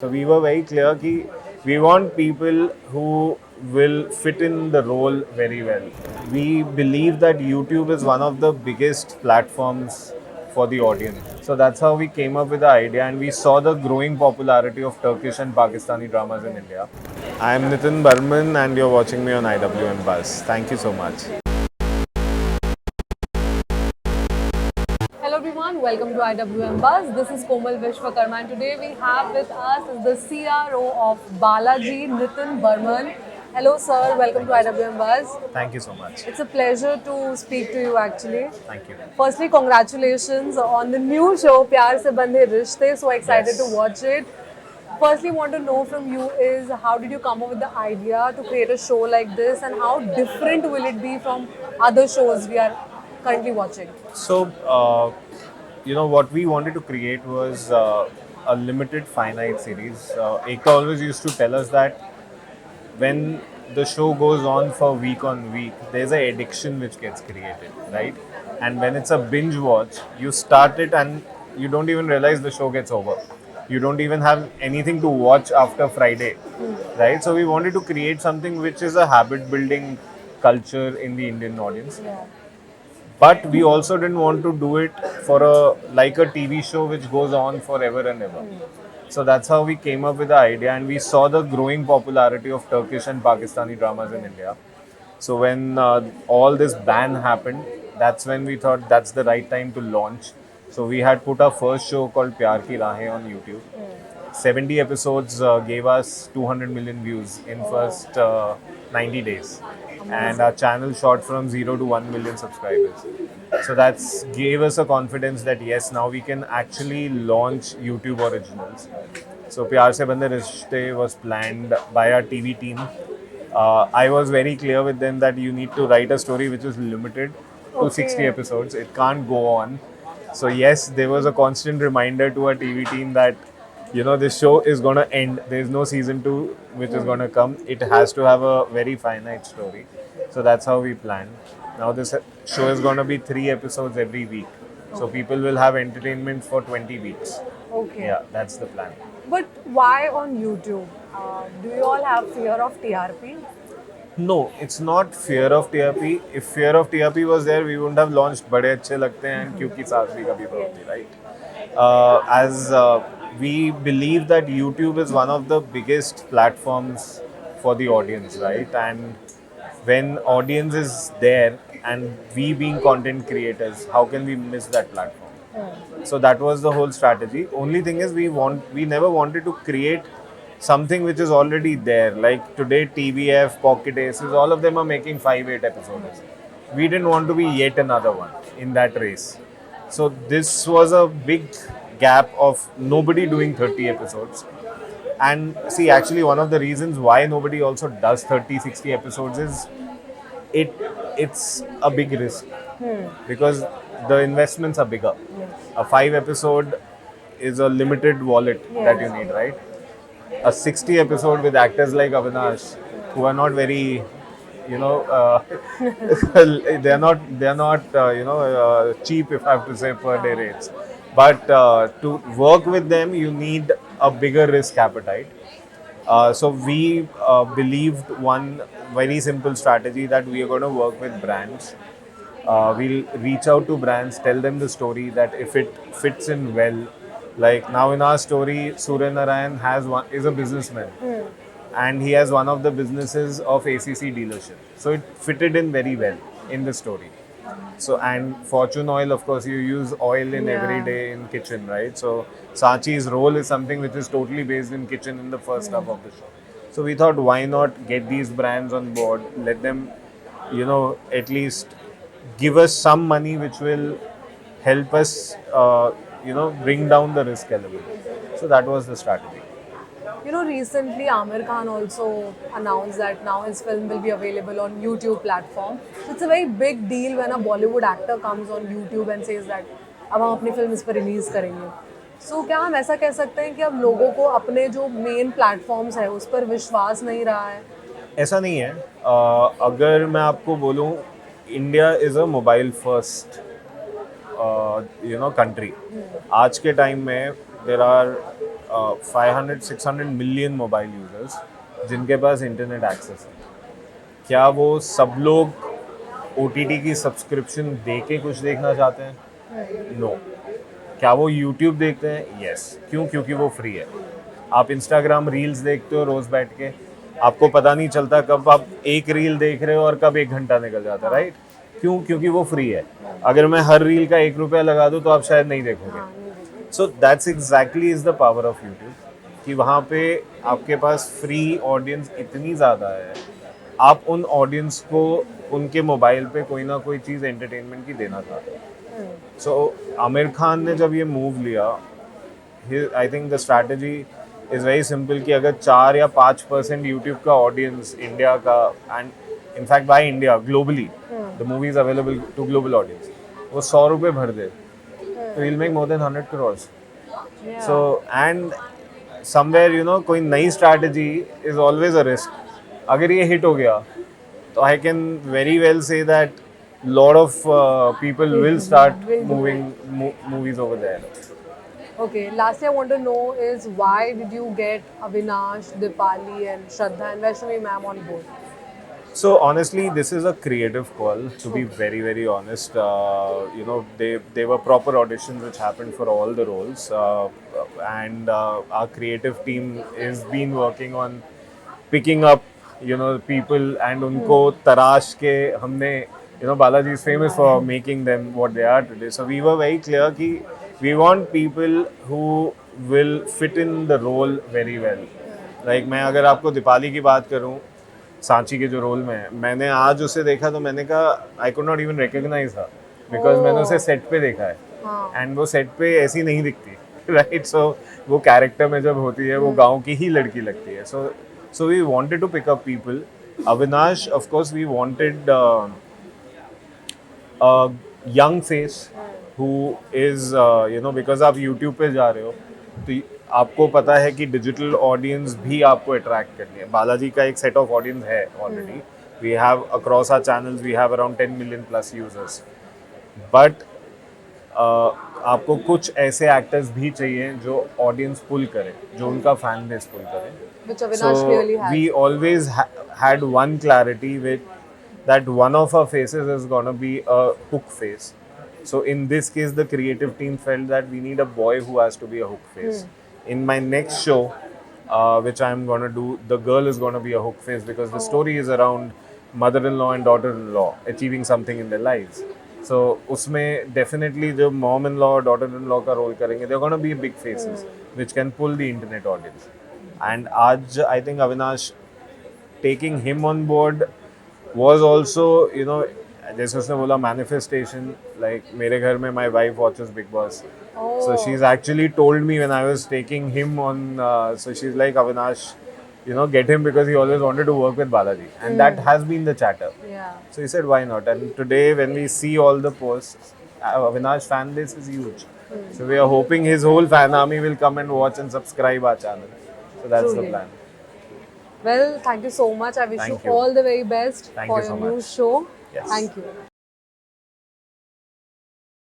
So we were very clear that we want people who will fit in the role very well. We believe that YouTube is one of the biggest platforms for the audience. So that's how we came up with the idea, and we saw the growing popularity of Turkish and Pakistani dramas in India. I'm Nitin Burman and you're watching me on IWM Buzz. Thank you so much. Hello everyone, welcome to IWM Buzz. This is Komal Vishwakarma and today we have with us is the CRO of Balaji, Nitin Burman. Hello sir, welcome to IWM Buzz. Thank you so much. It's a pleasure to speak to you actually. Thank you. Firstly, congratulations on the new show Pyar Se Bandhe Rishte. So excited Yes. to watch it. Firstly, want to know from you is how did you come up with the idea to create a show like this and how different will it be from other shows we are currently watching? So, what we wanted to create was a limited finite series. Ekta always used to tell us that when the show goes on week, there's an addiction which gets created, right? And when it's a binge watch, you start it and you don't even realize the show gets over. You don't even have anything to watch after Friday, right? So we wanted to create something which is a habit building culture in the Indian audience, Yeah. but we also didn't want to do it for a TV show which goes on forever and ever. So that's how we came up with the idea, and we saw the growing popularity of Turkish and Pakistani dramas in India. So when all this ban happened, that's when we thought that's the right time to launch. So we had put our first show called Pyar Ki Rahein on YouTube. 70 episodes gave us 200 million views in first 90 days, and our channel shot from 0 to 1 million subscribers. So that's gave us a confidence that yes, now we can actually launch YouTube originals. So Pyar Se Bandhe Rishte was planned by our TV team. I was very clear with them that you need to write a story which is limited to 60 Okay. episodes. It can't go on. So yes, there was a constant reminder to our TV team that this show is gonna end. There's no season two which is gonna come. It has to have a very finite story. So that's how we planned. Now this show is gonna be 3 episodes every week. So people will have entertainment for 20 weeks. Okay. Yeah, that's the plan. But why on YouTube? Do you all have fear of TRP? No, it's not fear of TRP. If fear of TRP was there, we wouldn't have launched बड़े अच्छे लगते हैं क्योंकि सास भी कभी बहू थी, right? As we believe that YouTube is one of the biggest platforms for the audience, right? And when audience is there and we being content creators, how can we miss that platform? So that was the whole strategy. Only thing is we never wanted to create something which is already there. Like today, TVF, Pocket Aces, all of them are making 5-8 episodes. We didn't want to be yet another one in that race. So this was a big gap of nobody doing 30 episodes. And see, actually, one of the reasons why nobody also does 30, 60 episodes is it it's a big risk because the investments are bigger. A 5 episode is a limited wallet that you Yes. need, right? A 60 episode with actors like Avinash, who are not very, you know, they're not cheap, if I have to say, per day rates. But to work with them, you need a bigger risk appetite. So we believed one very simple strategy that we are going to work with brands. We'll reach out to brands, tell them the story that if it fits in well, like now in our story, Surya Narayan is a businessman, and he has one of the businesses of ACC dealership. So it fitted in very well in the story. So and Fortune Oil, of course, you use oil in every Yeah. day in kitchen, right? So Sachi's role is something which is totally based in kitchen in the first half of the show. So we thought, why not get these brands on board? Let them, at least give us some money which will help us, bring down the risk element. So that was the strategy. You know, recently Amir Khan also announced that now his film will be available on YouTube platform. So it's a very big deal when a Bollywood actor comes on YouTube and says that अब हम अपनी film इस पर release करेंगे. So क्या हम ऐसा कह सकते हैं कि अब लोगों को अपने जो मेन प्लेटफॉर्म्स है उस पर विश्वास नहीं रहा है? ऐसा नहीं है. अगर मैं आपको बोलूँ, India is a mobile first country. आज के टाइम में there are 500-600 million mobile users जिनके पास इंटरनेट एक्सेस है. क्या वो सब लोग OTT की सब्सक्रिप्शन दे के कुछ देखना चाहते हैं? नो. क्या वो YouTube देखते हैं? यस. क्यों? क्योंकि वो फ्री है. आप इंस्टाग्राम रील्स देखते हो रोज बैठ के, आपको पता नहीं चलता कब आप एक रील देख रहे हो और कब 1 घंटा निकल जाता है, राइट? क्यों? क्योंकि वो फ्री है. अगर मैं हर रील का 1 रुपया लगा दूं तो आप शायद नहीं देखोगे. So that's exactly is the power of YouTube, कि वहाँ पे आपके पास फ्री ऑडियंस इतनी ज़्यादा है, आप उन ऑडियंस को उनके मोबाइल पे कोई ना कोई चीज़ एंटरटेनमेंट की देना चाहते हैं. सो आमिर खान ने जब ये मूव लिया, I think the strategy is very simple कि अगर 4 या 5% यूट्यूब का ऑडियंस इंडिया का, and in fact by India globally the movie is available to global audience, वो 100 रुपये भर दे तो will make more than 100 crores. So and somewhere कोई नई strategy is always a risk. अगर ये हिट हो गया तो I can very well say that lot of people will start moving movies over there. Okay, lastly, I want to know is why did you get Avinash, Dipali, and Shraddha and Vaishnavi ma'am on board? So honestly, this is a creative call. To be very, very honest, they were proper auditions which happened for all the roles, and our creative team has been working on picking up, people, and unko tarash ke humne, Balaji is famous for making them what they are today. So we were very clear ki we want people who will fit in the role very well. Like मैं अगर आपको दीपाली की बात करूं, सांची के जो role में है, मैंने आज उसे देखा तो मैंने कहा I could not even recognise her, because मैंने उसे सेट पे देखा है एंड वो सेट पे ऐसी नहीं दिखती, राइट? सो वो कैरेक्टर में जब होती है वो गांव की ही लड़की लगती है. So we wanted to pick up people. Avinash of course we wanted young face who is because आप यूट्यूब पे जा रहे हो तो आपको पता है कि डिजिटल ऑडियंस भी आपको अट्रैक्ट करनी है. बालाजी का एक सेट ऑफ ऑडियंस है already. We have across our channels we have around 10 million plus users. But आपको कुछ ऐसे एक्टर्स भी चाहिए जो ऑडियंस पुल करें, जो उनका फैन बेस पुल करें. Which Avinash really has. We always had one clarity with that one of our faces is gonna be a hook face. So in this case, the creative team felt that we need a boy who has to be a hook face. In my next show, which I'm gonna do, the girl is gonna be a hook face because the story is around mother-in-law and daughter-in-law achieving something in their lives. So उसमें definitely जो mom-in-law और daughter-in-law का role करेंगे, they're gonna be big faces which can pull the internet audience. And आज I think Avinash taking him on board was also, जैसे उसने बोला manifestation. Like मेरे घर में my wife watches Big Boss. So she's actually told me when I was taking him on, so she's like, Avinash, get him because he always wanted to work with Balaji. And that has been the chatter. Yeah. So he said, why not? And today when we see all the posts, Avinash fan base is huge. So we are hoping his whole fan army will come and watch and subscribe our channel. So that's Truly. the plan. Well, thank you so much. I wish Thank you you. all the very best Thank for you so your new much. show. Yes. Thank you.